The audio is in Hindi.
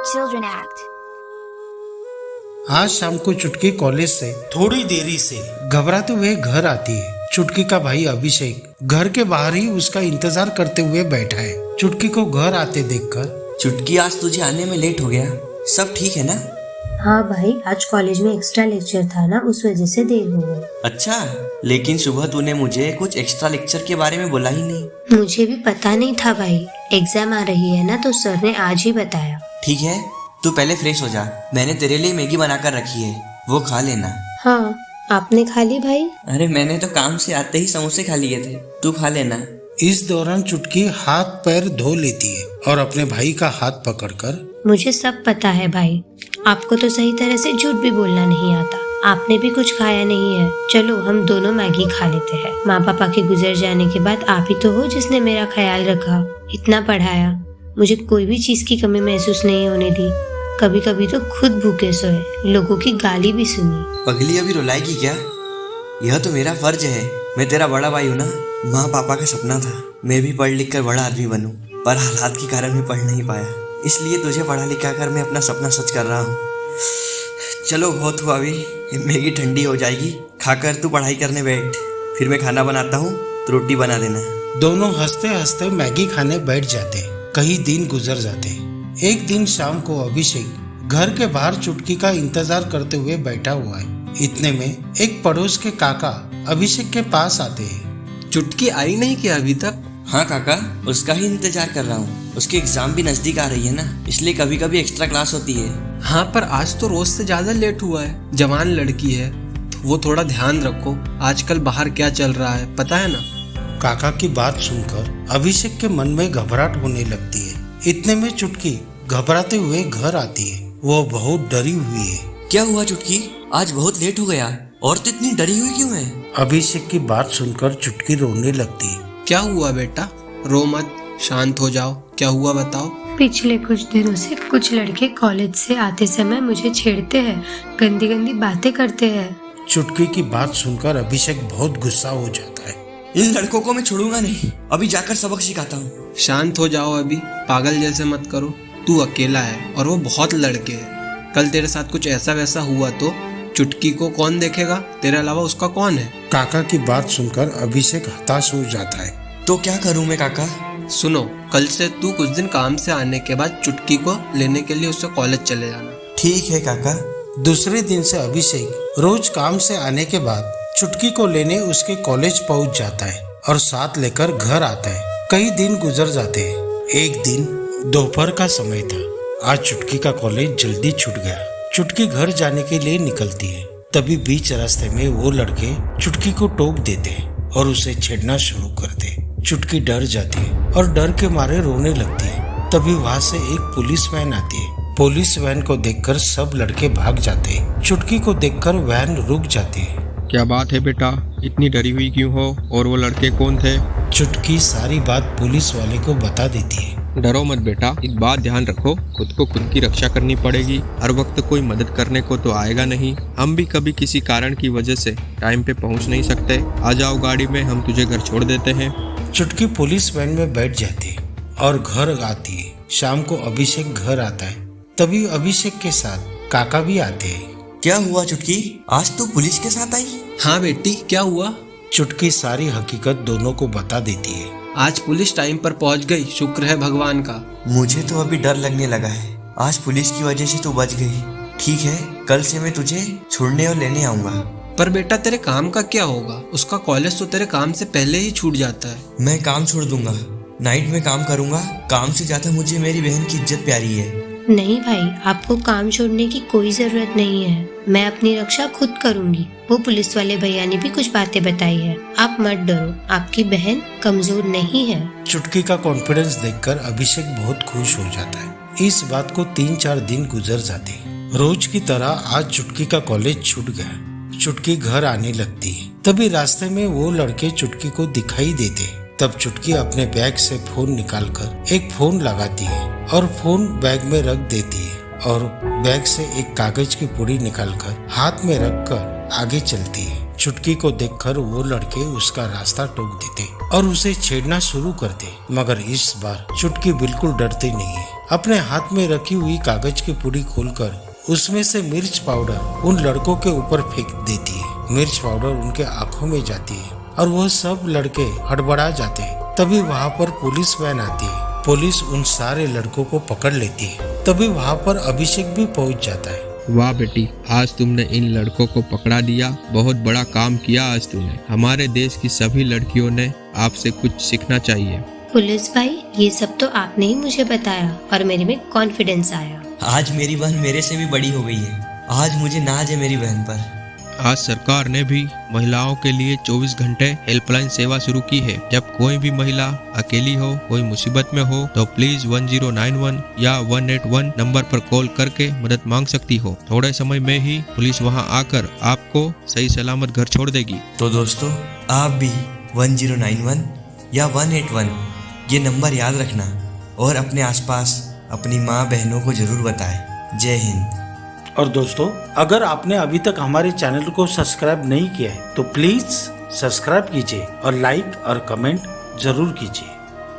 Children act. आज शाम को चुटकी कॉलेज से थोड़ी देरी से घबराते हुए घर आती है। चुटकी का भाई अभिषेक घर के बाहर ही उसका इंतजार करते हुए बैठा है। चुटकी को घर आते देखकर, चुटकी आज तुझे आने में लेट हो गया, सब ठीक है ना? हाँ भाई, आज कॉलेज में एक्स्ट्रा लेक्चर था ना, उस वजह से देर हो गई। अच्छा, लेकिन सुबह तूने मुझे कुछ एक्स्ट्रा लेक्चर के बारे में बोला ही नहीं। मुझे भी पता नहीं था भाई, एग्जाम आ रही है ना तो सर ने आज ही बताया। ठीक है, तू पहले फ्रेश हो जा, मैंने तेरे लिए मैगी बनाकर रखी है, वो खा लेना। हाँ, आपने खा ली भाई? अरे मैंने तो काम से आते ही समोसे खा लिए थे, तू खा लेना। इस दौरान चुटकी हाथ पैर धो लेती है और अपने भाई का हाथ पकड़कर, मुझे सब पता है भाई, आपको तो सही तरह से झूठ भी बोलना नहीं आता। आपने भी कुछ खाया नहीं है, चलो हम दोनों मैगी खा लेते हैं। माँ पापा के गुजर जाने के बाद आप ही तो हो जिसने मेरा ख्याल रखा, इतना पढ़ाया, मुझे कोई भी चीज की कमी महसूस नहीं होने दी। कभी कभी तो खुद भूखे सोए, लोगों की गाली भी सुनी। पगली अभी रुलाएगी क्या? यह तो मेरा फर्ज है, मैं तेरा बड़ा भाई हूँ ना। माँ पापा का सपना था मैं भी पढ़ लिख कर बड़ा आदमी बनूं, पर हालात के कारण मैं पढ़ नहीं पाया, इसलिए तुझे पढ़ा लिखा कर मैं अपना सपना सच कर रहा हूँ। चलो बहुत हुआ, अभी मैगी ठंडी हो जाएगी, खाकर तू पढ़ाई करने बैठ, फिर मैं खाना बनाता हूँ तो रोटी बना देना। दोनों हंसते हंसते मैगी खाने बैठ जाते। कई दिन गुजर जाते। एक दिन शाम को अभिषेक घर के बाहर चुटकी का इंतजार करते हुए बैठा हुआ है। इतने में एक पड़ोस के काका अभिषेक के पास आते हैं। चुटकी आई नहीं क्या अभी तक? हाँ काका, उसका ही इंतजार कर रहा हूँ, उसकी एग्जाम भी नजदीक आ रही है ना, इसलिए कभी कभी एक्स्ट्रा क्लास होती है। हाँ, पर आज तो रोज से ज्यादा लेट हुआ है। जवान लड़की है, वो थोड़ा ध्यान रखो, आजकल बाहर क्या चल रहा है पता है ना। काका की बात सुनकर अभिषेक के मन में घबराहट होने लगती है। इतने में चुटकी घबराते हुए घर आती है। वो बहुत डरी हुई है। क्या हुआ चुटकी, आज बहुत लेट हो गया, और तो इतनी डरी हुई क्यों है? अभिषेक की बात सुनकर चुटकी रोने लगती है। क्या हुआ बेटा, रो मत, शांत हो जाओ, क्या हुआ बताओ। पिछले कुछ दिनों से कुछ लड़के कॉलेज से आते समय मुझे छेड़ते हैं, गंदी गंदी बातें करते हैं। चुटकी की बात सुनकर अभिषेक बहुत गुस्सा हो जाता है। इन लड़कों को मैं छोड़ूंगा नहीं, अभी जाकर सबक सिखाता हूँ। शांत हो जाओ, अभी पागल जैसे मत करो। तू अकेला है और वो बहुत लड़के हैं। कल तेरे साथ कुछ ऐसा वैसा हुआ तो चुटकी को कौन देखेगा, तेरे अलावा उसका कौन है? काका की बात सुनकर अभिषेक हताश हो जाता है। तो क्या करूँ मैं काका? सुनो, कल से तू कुछ दिन काम से आने के बाद चुटकी को लेने के लिए उससे कॉलेज चले जाना। ठीक है काका। दूसरे दिन से अभिषेक रोज काम से आने के बाद चुटकी को लेने उसके कॉलेज पहुंच जाता है और साथ लेकर घर आता है। कई दिन गुजर जाते हैं। एक दिन दोपहर का समय था। आज चुटकी का कॉलेज जल्दी छूट गया। चुटकी घर जाने के लिए निकलती है। तभी बीच रास्ते में वो लड़के चुटकी को टोक देते और उसे छेड़ना शुरू करते। चुटकी डर जाती है और डर के मारे रोने लगती है। तभी वहाँ से एक पुलिस वैन आती है। पुलिस वैन को देखकर सब लड़के भाग जाते हैं। चुटकी को देखकर वैन रुक जाती है। क्या बात है बेटा, इतनी डरी हुई क्यों हो, और वो लड़के कौन थे? चुटकी सारी बात पुलिस वाले को बता देती है। डरो मत बेटा, एक बात ध्यान रखो, खुद को खुद की रक्षा करनी पड़ेगी। हर वक्त कोई मदद करने को तो आएगा नहीं, हम भी कभी किसी कारण की वजह से टाइम पे पहुंच नहीं सकते। आ जाओ गाड़ी में, हम तुझे घर छोड़ देते हैं। चुटकी पुलिस वैन में बैठ जाती है और घर आती है। शाम को अभिषेक घर आता है। तभी अभिषेक के साथ काका भी आते हैं। क्या हुआ चुटकी, आज तू पुलिस के साथ आई? हाँ बेटी, क्या हुआ? चुटकी सारी हकीकत दोनों को बता देती है। आज पुलिस टाइम पर पहुंच गई, शुक्र है भगवान का। मुझे तो अभी डर लगने लगा है, आज पुलिस की वजह से तू बच गई। ठीक है, कल से मैं तुझे छोड़ने और लेने आऊंगा। पर बेटा तेरे काम का क्या होगा? उसका कॉलेज तो तेरे काम से पहले ही छूट जाता है। मैं काम छोड़ दूंगा, नाइट में काम करूंगा। काम से ज्यादा मुझे मेरी बहन की इज्जत प्यारी है। नहीं भाई, आपको काम छोड़ने की कोई जरूरत नहीं है, मैं अपनी रक्षा खुद करूंगी। वो पुलिस वाले भैया ने भी कुछ बातें बताई है, आप मत डरो, आपकी बहन कमजोर नहीं है। चुटकी का कॉन्फिडेंस देखकर अभिषेक बहुत खुश हो जाता है। इस बात को 3-4 दिन गुजर जाते। रोज की तरह आज चुटकी का कॉलेज छूट गया। चुटकी घर आने लगती है। तभी रास्ते में वो लड़के चुटकी को दिखाई देते। तब चुटकी अपने बैग से फोन निकालकर एक फोन लगाती है और फोन बैग में रख देती है और बैग से एक कागज की पुड़ी निकालकर हाथ में रखकर आगे चलती है। चुटकी को देखकर वो लड़के उसका रास्ता टोक देते और उसे छेड़ना शुरू करते, मगर इस बार चुटकी बिल्कुल डरती नहीं है। अपने हाथ में रखी हुई कागज की पुड़ी खोलकर उसमें से मिर्च पाउडर उन लड़कों के ऊपर फेंक देती है। मिर्च पाउडर उनके आंखों में जाती है और वो सब लड़के हड़बड़ा जाते हैं। तभी वहाँ पर पुलिस वैन आती है। पुलिस उन सारे लड़कों को पकड़ लेती है। तभी वहाँ पर अभिषेक भी पहुँच जाता है। वाह बेटी, आज तुमने इन लड़कों को पकड़ा दिया। बहुत बड़ा काम किया आज तूने। हमारे देश की सभी लड़कियों ने आपसे कुछ सीखना चाहिए। पुलिस भाई, ये सब तो आपने ही मुझे बताया और मेरे में कॉन्फिडेंस आया। आज मेरी बहन मेरे से भी बड़ी हो गई है। आज मुझे नाज है मेरी बहन पर। आज सरकार ने भी महिलाओं के लिए 24 घंटे हेल्पलाइन सेवा शुरू की है। जब कोई भी महिला अकेली हो, कोई मुसीबत में हो, तो प्लीज 1091 या 181 नंबर पर कॉल करके मदद मांग सकती हो। थोड़े समय में ही पुलिस वहां आकर आपको सही सलामत घर छोड़ देगी। तो दोस्तों, आप भी 1091 या 181 ये नंबर याद रखना और अपने आसपास अपनी माँ बहनों को जरूर बताएं। जय हिंद। और दोस्तों, अगर आपने अभी तक हमारे चैनल को सब्सक्राइब नहीं किया है तो प्लीज सब्सक्राइब कीजिए और लाइक और कमेंट जरूर कीजिए।